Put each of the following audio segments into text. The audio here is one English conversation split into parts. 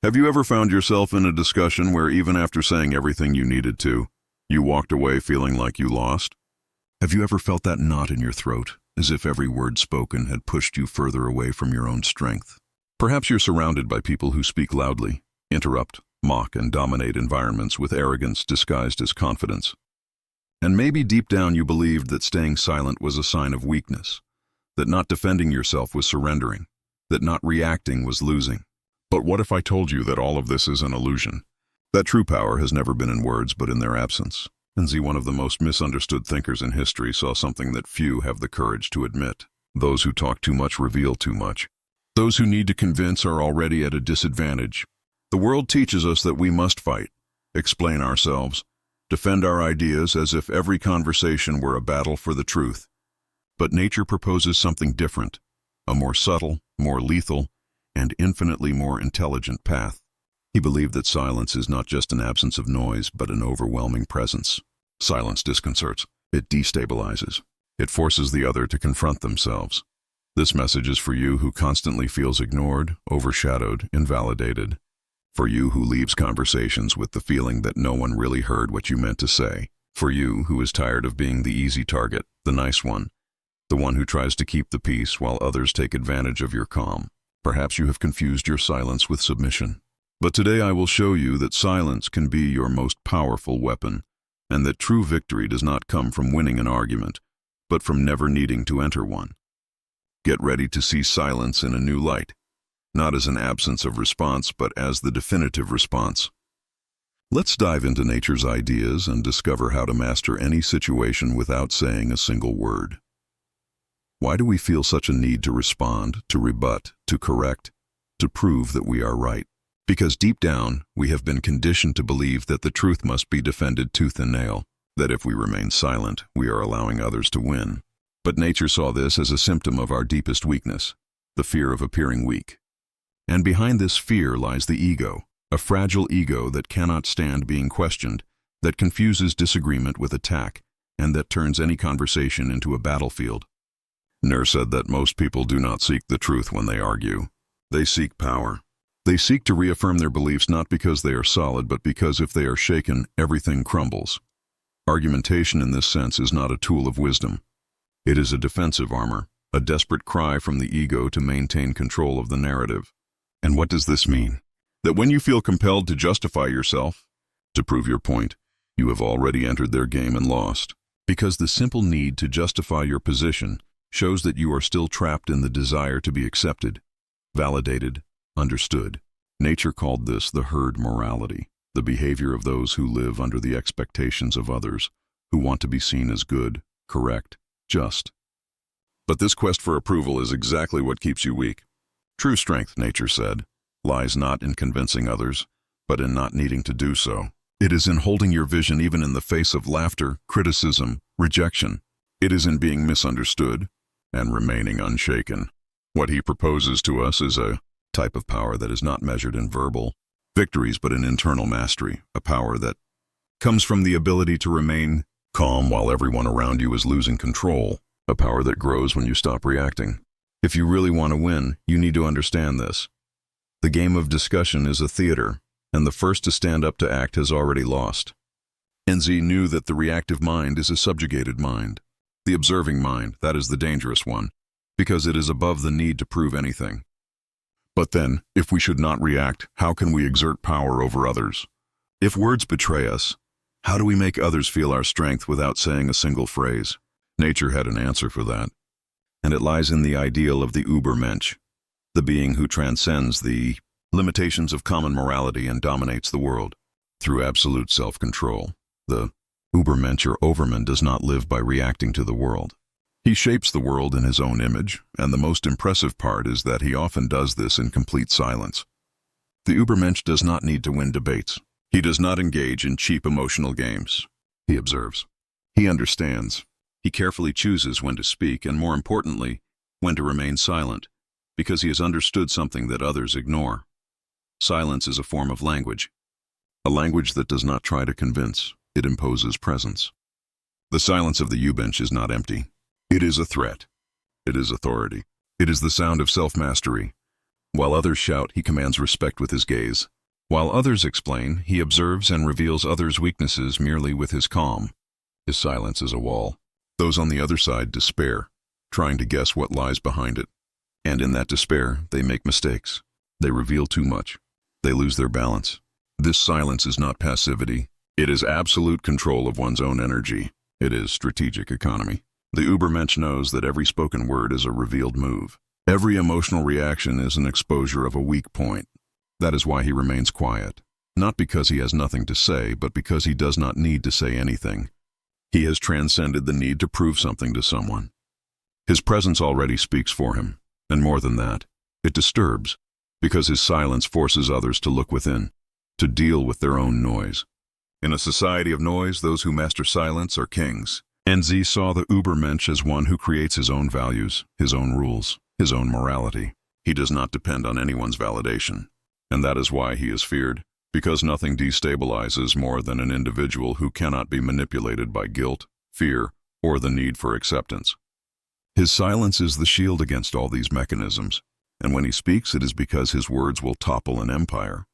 Have you ever found yourself in a discussion where even after saying everything you needed to, you walked away feeling like you lost? Have you ever felt that knot in your throat, as if every word spoken had pushed you further away from your own strength? Perhaps you're surrounded by people who speak loudly, interrupt, mock, and dominate environments with arrogance disguised as confidence. And maybe deep down you believed that staying silent was a sign of weakness, that not defending yourself was surrendering, that not reacting was losing. But what if I told you that all of this is an illusion? That true power has never been in words but in their absence. Nietzsche, one of the most misunderstood thinkers in history, saw something that few have the courage to admit. Those who talk too much reveal too much. Those who need to convince are already at a disadvantage. The world teaches us that we must fight, explain ourselves, defend our ideas as if every conversation were a battle for the truth. But nature proposes something different, a more subtle, more lethal, and infinitely more intelligent path. He believed that silence is not just an absence of noise, but an overwhelming presence. Silence disconcerts. It destabilizes. It forces the other to confront themselves. This message is for you who constantly feels ignored, overshadowed, invalidated. For you who leaves conversations with the feeling that no one really heard what you meant to say. For you who is tired of being the easy target, the nice one, the one who tries to keep the peace while others take advantage of your calm. Perhaps you have confused your silence with submission. But today I will show you that silence can be your most powerful weapon, and that true victory does not come from winning an argument, but from never needing to enter one. Get ready to see silence in a new light, not as an absence of response, but as the definitive response. Let's dive into nature's ideas and discover how to master any situation without saying a single word. Why do we feel such a need to respond, to rebut, to correct, to prove that we are right? Because deep down, we have been conditioned to believe that the truth must be defended tooth and nail, that if we remain silent, we are allowing others to win. But nature saw this as a symptom of our deepest weakness, the fear of appearing weak. And behind this fear lies the ego, a fragile ego that cannot stand being questioned, that confuses disagreement with attack, and that turns any conversation into a battlefield. Nietzsche said that most people do not seek the truth when they argue. They seek power. They seek to reaffirm their beliefs not because they are solid, but because if they are shaken, everything crumbles. Argumentation in this sense is not a tool of wisdom. It is a defensive armor, a desperate cry from the ego to maintain control of the narrative. And what does this mean? That when you feel compelled to justify yourself, to prove your point, you have already entered their game and lost. Because the simple need to justify your position shows that you are still trapped in the desire to be accepted, validated, understood. Nature called this the herd morality, the behavior of those who live under the expectations of others, who want to be seen as good, correct, just. But this quest for approval is exactly what keeps you weak. True strength, nature said, lies not in convincing others, but in not needing to do so. It is in holding your vision even in the face of laughter, criticism, rejection. It is in being misunderstood and remaining unshaken. What he proposes to us is a type of power that is not measured in verbal victories but in internal mastery, a power that comes from the ability to remain calm while everyone around you is losing control, a power that grows when you stop reacting. If you really want to win, you need to understand this. The game of discussion is a theater, and the first to stand up to act has already lost. Nietzsche knew that the reactive mind is a subjugated mind. The observing mind, that is the dangerous one, because it is above the need to prove anything. But then, if we should not react, how can we exert power over others? If words betray us, how do we make others feel our strength without saying a single phrase? Nature had an answer for that. And it lies in the ideal of the Übermensch, the being who transcends the limitations of common morality and dominates the world through absolute self-control. The Übermensch or Overman does not live by reacting to the world. He shapes the world in his own image, and the most impressive part is that he often does this in complete silence. The Übermensch does not need to win debates. He does not engage in cheap emotional games. He observes. He understands. He carefully chooses when to speak, and more importantly, when to remain silent, because he has understood something that others ignore. Silence is a form of language, a language that does not try to convince, it imposes presence. The silence of the Übermensch is not empty. It is a threat. It is authority. It is the sound of self-mastery. While others shout, he commands respect with his gaze. While others explain, he observes and reveals others' weaknesses merely with his calm. His silence is a wall. Those on the other side despair, trying to guess what lies behind it. And in that despair, they make mistakes. They reveal too much. They lose their balance. This silence is not passivity. It is absolute control of one's own energy. It is strategic economy. The Übermensch knows that every spoken word is a revealed move. Every emotional reaction is an exposure of a weak point. That is why he remains quiet. Not because he has nothing to say, but because he does not need to say anything. He has transcended the need to prove something to someone. His presence already speaks for him, and more than that, it disturbs, because his silence forces others to look within, to deal with their own noise. In a society of noise, those who master silence are kings. Nietzsche saw the Übermensch as one who creates his own values, his own rules, his own morality. He does not depend on anyone's validation. And that is why he is feared, because nothing destabilizes more than an individual who cannot be manipulated by guilt, fear, or the need for acceptance. His silence is the shield against all these mechanisms, and when he speaks, it is because his words will topple an empire.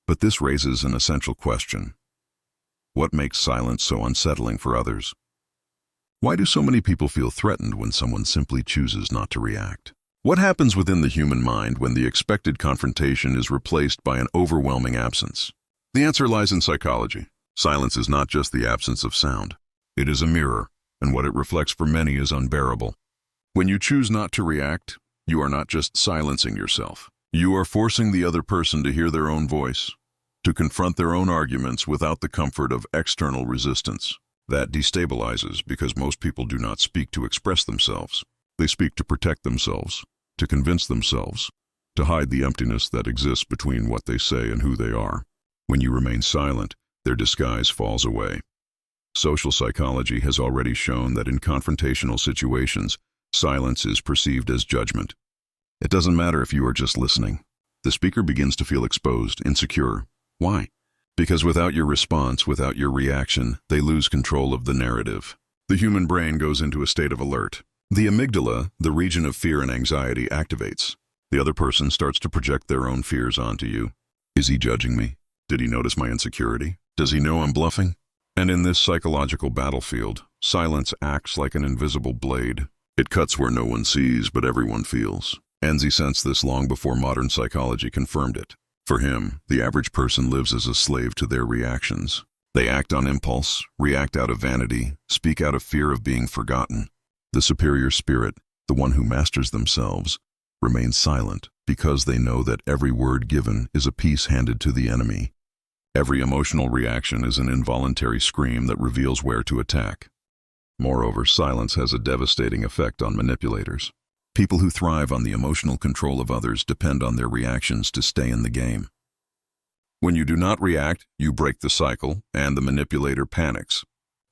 But this raises an essential question. What makes silence so unsettling for others? Why do so many people feel threatened when someone simply chooses not to react? What happens within the human mind when the expected confrontation is replaced by an overwhelming absence? The answer lies in psychology. Silence is not just the absence of sound. It is a mirror, and what it reflects for many is unbearable. When you choose not to react, you are not just silencing yourself. You are forcing the other person to hear their own voice, to confront their own arguments without the comfort of external resistance. That destabilizes because most people do not speak to express themselves. They speak to protect themselves, to convince themselves, to hide the emptiness that exists between what they say and who they are. When you remain silent, their disguise falls away. Social psychology has already shown that in confrontational situations, silence is perceived as judgment. It doesn't matter if you are just listening. The speaker begins to feel exposed, insecure. Why? Because without your response, without your reaction, they lose control of the narrative. The human brain goes into a state of alert. The amygdala, the region of fear and anxiety, activates. The other person starts to project their own fears onto you. Is he judging me? Did he notice my insecurity? Does he know I'm bluffing? And in this psychological battlefield, silence acts like an invisible blade. It cuts where no one sees, but everyone feels. Nietzsche sensed this long before modern psychology confirmed it. For him, the average person lives as a slave to their reactions. They act on impulse, react out of vanity, speak out of fear of being forgotten. The superior spirit, the one who masters themselves, remains silent because they know that every word given is a piece handed to the enemy. Every emotional reaction is an involuntary scream that reveals where to attack. Moreover, silence has a devastating effect on manipulators. People who thrive on the emotional control of others depend on their reactions to stay in the game. When you do not react, you break the cycle, and the manipulator panics.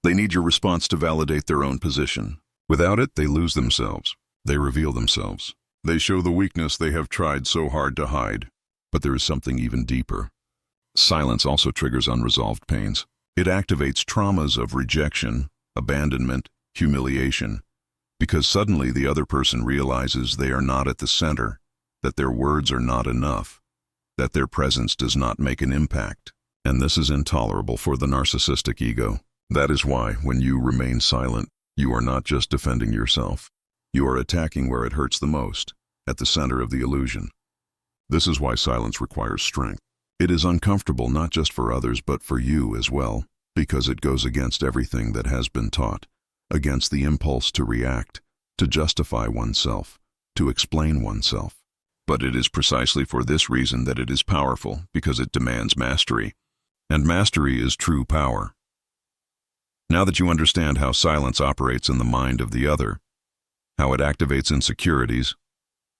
They need your response to validate their own position. Without it, they lose themselves. They reveal themselves. They show the weakness they have tried so hard to hide. But there is something even deeper. Silence also triggers unresolved pains. It activates traumas of rejection, abandonment, humiliation, because suddenly the other person realizes they are not at the center, that their words are not enough, that their presence does not make an impact. And this is intolerable for the narcissistic ego. That is why, when you remain silent, you are not just defending yourself. You are attacking where it hurts the most, at the center of the illusion. This is why silence requires strength. It is uncomfortable not just for others but for you as well, because it goes against everything that has been taught, against the impulse to react, to justify oneself, to explain oneself. But it is precisely for this reason that it is powerful, because it demands mastery. And mastery is true power. Now that you understand how silence operates in the mind of the other, how it activates insecurities,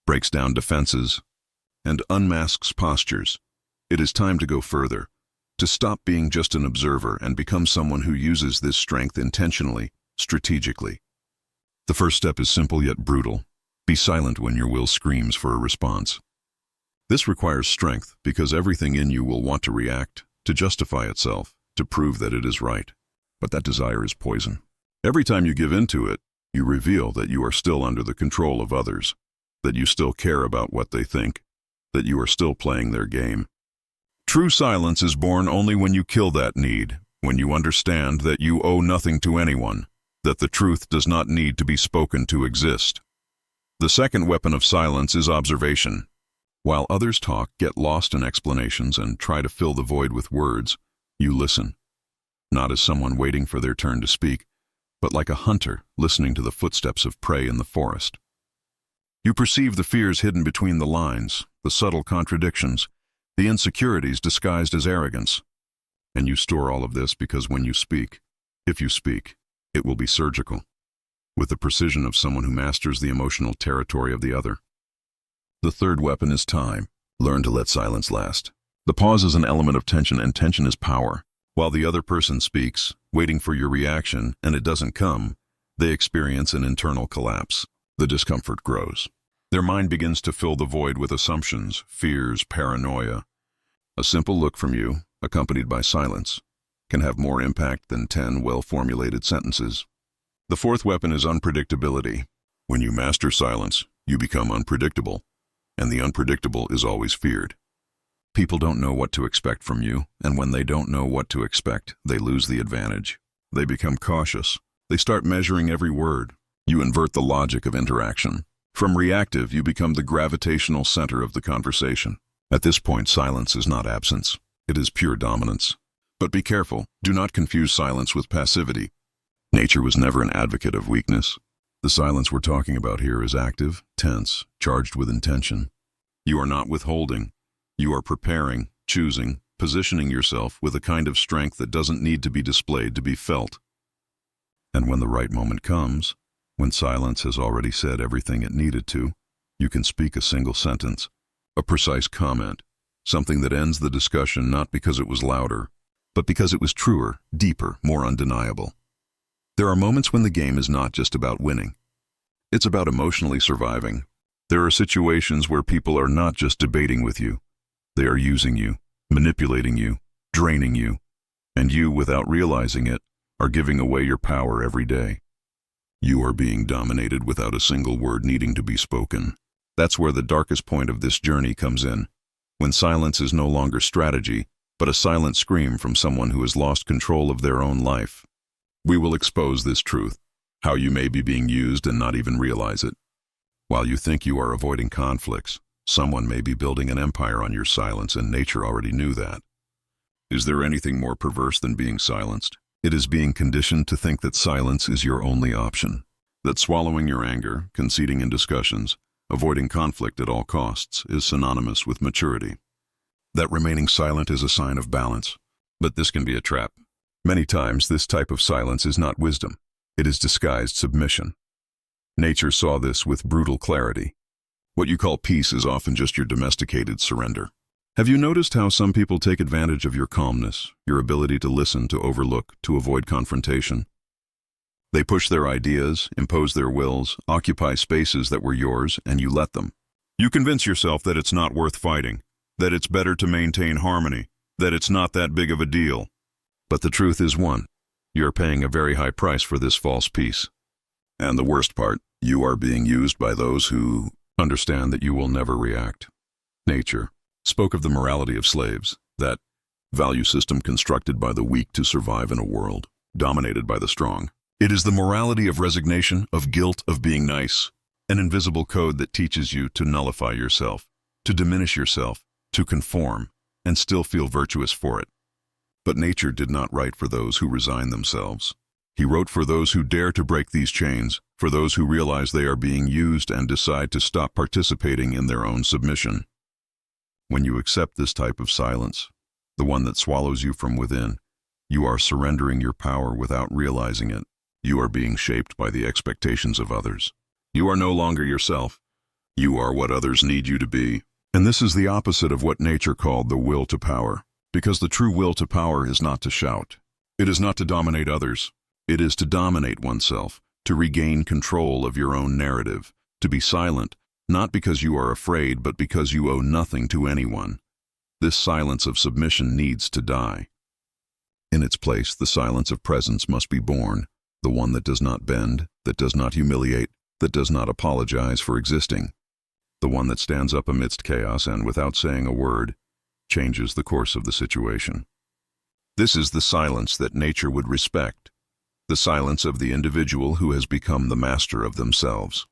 breaks down defenses, and unmasks postures, it is time to go further, to stop being just an observer and become someone who uses this strength intentionally, strategically. The first step is simple yet brutal. Be silent when your will screams for a response. This requires strength because everything in you will want to react, to justify itself, to prove that it is right. But that desire is poison. Every time you give in to it, you reveal that you are still under the control of others, that you still care about what they think, that you are still playing their game. True silence is born only when you kill that need, when you understand that you owe nothing to anyone, that the truth does not need to be spoken to exist. The second weapon of silence is observation. While others talk, get lost in explanations, and try to fill the void with words, you listen. Not as someone waiting for their turn to speak, but like a hunter listening to the footsteps of prey in the forest. You perceive the fears hidden between the lines, the subtle contradictions, the insecurities disguised as arrogance. And you store all of this because when you speak, if you speak, it will be surgical, with the precision of someone who masters the emotional territory of the other. The third weapon is time. Learn to let silence last. The pause is an element of tension, and tension is power. While the other person speaks, waiting for your reaction, and it doesn't come, they experience an internal collapse. The discomfort grows. Their mind begins to fill the void with assumptions, fears, paranoia. A simple look from you, accompanied by silence, can have more impact than 10 well-formulated sentences. The fourth weapon is unpredictability. When you master silence, you become unpredictable, and the unpredictable is always feared. People don't know what to expect from you, and when they don't know what to expect, they lose the advantage. They become cautious. They start measuring every word. You invert the logic of interaction. From reactive, you become the gravitational center of the conversation. At this point, silence is not absence. It is pure dominance. But be careful. Do not confuse silence with passivity. Nature was never an advocate of weakness. The silence we're talking about here is active, tense, charged with intention. You are not withholding. You are preparing, choosing, positioning yourself with a kind of strength that doesn't need to be displayed to be felt. And when the right moment comes, when silence has already said everything it needed to, you can speak a single sentence, a precise comment, something that ends the discussion not because it was louder, but because it was truer, deeper, more undeniable. There are moments when the game is not just about winning. It's about emotionally surviving. There are situations where people are not just debating with you. They are using you, manipulating you, draining you, and you, without realizing it, are giving away your power every day. You are being dominated without a single word needing to be spoken. That's where the darkest point of this journey comes in, when silence is no longer strategy, but a silent scream from someone who has lost control of their own life. We will expose this truth, how you may be being used and not even realize it. While you think you are avoiding conflicts, someone may be building an empire on your silence, and nature already knew that. Is there anything more perverse than being silenced? It is being conditioned to think that silence is your only option, that swallowing your anger, conceding in discussions, avoiding conflict at all costs is synonymous with maturity. That remaining silent is a sign of balance, but this can be a trap. Many times this type of silence is not wisdom, it is disguised submission. Nature saw this with brutal clarity. What you call peace is often just your domesticated surrender. Have you noticed how some people take advantage of your calmness, your ability to listen, to overlook, to avoid confrontation? They push their ideas, impose their wills, occupy spaces that were yours, and you let them. You convince yourself that it's not worth fighting, that it's better to maintain harmony, that it's not that big of a deal. But the truth is one, you're paying a very high price for this false peace. And the worst part, you are being used by those who understand that you will never react. Nature spoke of the morality of slaves, that value system constructed by the weak to survive in a world dominated by the strong. It is the morality of resignation, of guilt, of being nice, an invisible code that teaches you to nullify yourself, to diminish yourself, to conform, and still feel virtuous for it. But nature did not write for those who resign themselves. He wrote for those who dare to break these chains, for those who realize they are being used and decide to stop participating in their own submission. When you accept this type of silence, the one that swallows you from within, you are surrendering your power without realizing it. You are being shaped by the expectations of others. You are no longer yourself. You are what others need you to be. And this is the opposite of what nature called the will to power. Because the true will to power is not to shout. It is not to dominate others. It is to dominate oneself, to regain control of your own narrative, to be silent, not because you are afraid, but because you owe nothing to anyone. This silence of submission needs to die. In its place, the silence of presence must be born, the one that does not bend, that does not humiliate, that does not apologize for existing. the one that stands up amidst chaos and, without saying a word, changes the course of the situation. This is the silence that nature would respect, the silence of the individual who has become the master of themselves.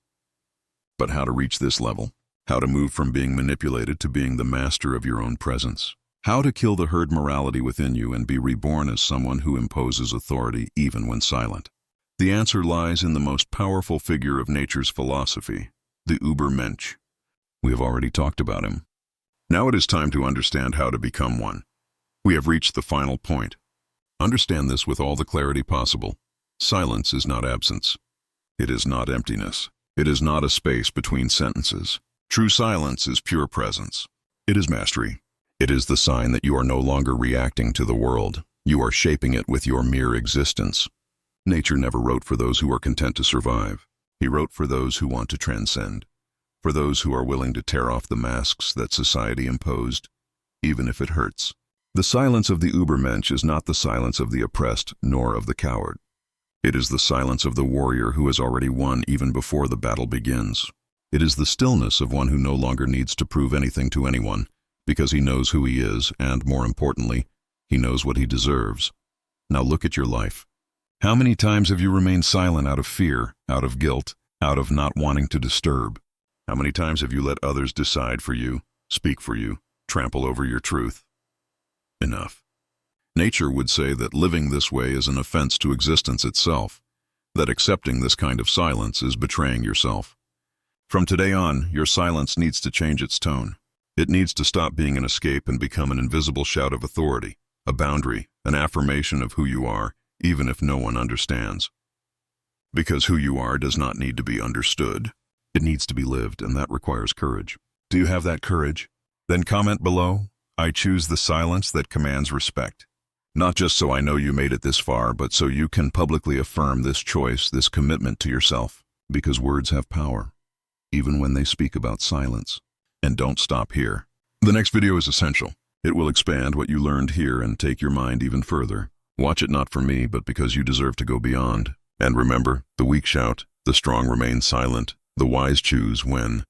But how to reach this level? How to move from being manipulated to being the master of your own presence? How to kill the herd morality within you and be reborn as someone who imposes authority even when silent? The answer lies in the most powerful figure of nature's philosophy, the Übermensch. We have already talked about him. Now it is time to understand how to become one. We have reached the final point. Understand this with all the clarity possible. Silence is not absence. It is not emptiness. It is not a space between sentences. True silence is pure presence. It is mastery. It is the sign that you are no longer reacting to the world. You are shaping it with your mere existence. Nature never wrote for those who are content to survive. He wrote for those who want to transcend, for those who are willing to tear off the masks that society imposed, even if it hurts. The silence of the Übermensch is not the silence of the oppressed nor of the coward. It is the silence of the warrior who has already won even before the battle begins. It is the stillness of one who no longer needs to prove anything to anyone, because he knows who he is and, more importantly, he knows what he deserves. Now look at your life. How many times have you remained silent out of fear, out of guilt, out of not wanting to disturb? How many times have you let others decide for you, speak for you, trample over your truth? Enough. Nature would say that living this way is an offense to existence itself, that accepting this kind of silence is betraying yourself. From today on, your silence needs to change its tone. It needs to stop being an escape and become an invisible shout of authority, a boundary, an affirmation of who you are, even if no one understands. Because who you are does not need to be understood. It needs to be lived, and that requires courage. Do you have that courage? Then comment below. I choose the silence that commands respect. Not just so I know you made it this far, but so you can publicly affirm this choice, this commitment to yourself. Because words have power, even when they speak about silence. And don't stop here. The next video is essential. It will expand what you learned here and take your mind even further. Watch it not for me, but because you deserve to go beyond. And remember, the weak shout, the strong remain silent, the wise choose when